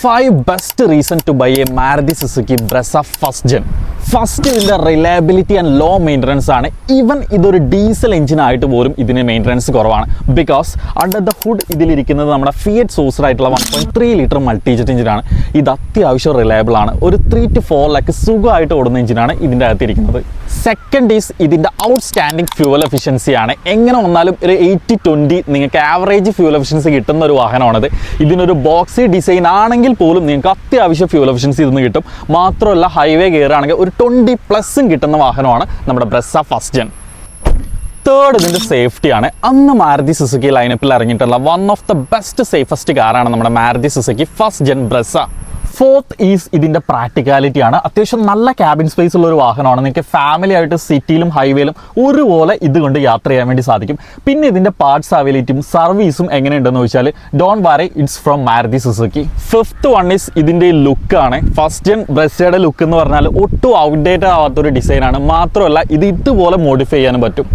5 best reason to buy a Maruti Suzuki Brezza first gen. First ഇതിൻ്റെ reliability and law maintenance ആണ്. Even ഇതൊരു diesel എഞ്ചിനായിട്ട് പോലും ഇതിന് maintenance കുറവാണ്. ബിക്കോസ് അണ്ടർ ദ ഹുഡ് ഇതിലിരിക്കുന്നത് നമ്മുടെ Fiat sourced ആയിട്ടുള്ള 1.3 ലിറ്റർ മൾട്ടിജെറ്റ് എഞ്ചിനാണ്. ഇത് അത്യാവശ്യം റിലയബിൾ ആണ്. ഒരു 3 to 4 ലാക്ക് സുഖമായിട്ട് ഓടുന്ന എഞ്ചിനാണ് ഇതിൻ്റെ അകത്തിരിക്കുന്നത്. സെക്കൻഡ് ഈസ് ഇതിൻ്റെ ഔട്ട്സ്റ്റാൻഡിങ് ഫ്യൂവൽ എഫിഷ്യൻസി ആണ്. എങ്ങനെ വന്നാലും ഒരു 80-20 നിങ്ങൾക്ക് ആവറേജ് ഫ്യൂവൽ എഫിഷ്യൻസി കിട്ടുന്ന ഒരു വാഹനമാണത്. ഇതിനൊരു ബോക്സി ഡിസൈൻ ആണെങ്കിൽ പോലും നിങ്ങൾക്ക് അത്യാവശ്യം ഫ്യൂവൽ എഫിഷ്യൻസി ഇതിന് കിട്ടും. മാത്രമല്ല ഹൈവേ ഗിയർ ആണെങ്കിൽ ഒരു 20+ കിട്ടുന്ന വാഹനമാണ് നമ്മുടെ ബ്രെസ്സ ഫസ്റ്റ് ജെൻ. തേർഡ് ഇതിൻ്റെ സേഫ്റ്റിയാണ്. അന്ന് മാരുതി സുസുക്കി ലൈനപ്പിൽ ഇറങ്ങിയിട്ടുള്ള one of the best safest കാറാണ് നമ്മുടെ Maruti Suzuki first gen Brezza. Fourth is ഇതിൻ്റെ പ്രാക്ടിക്കാലിറ്റി ആണ്. അത്യാവശ്യം നല്ല ക്യാബിൻ സ്പേസ് ഉള്ള ഒരു വാഹനമാണ്. നിങ്ങൾക്ക് ഫാമിലി ആയിട്ട് സിറ്റിയിലും ഹൈവേയിലും ഒരുപോലെ ഇതുകൊണ്ട് യാത്ര ചെയ്യാൻ വേണ്ടി സാധിക്കും. പിന്നെ ഇതിൻ്റെ പാർട്സ് അവൈലബിലിറ്റിയും സർവീസും എങ്ങനെയുണ്ടെന്ന് ചോദിച്ചാൽ don't worry, it's from Maruti Suzuki. Fifth one is ഇതിൻ്റെ ലുക്കാണ്. ഫസ്റ്റ് ജെൻ ബ്രെസ്സയുടെ ലുക്ക് എന്ന് പറഞ്ഞാൽ ഒട്ടും ഔട്ട്ഡേറ്റഡ് ആവാത്തൊരു ഡിസൈനാണ്. മാത്രമല്ല ഇത് ഇതുപോലെ മോഡിഫൈ ചെയ്യാനും പറ്റും.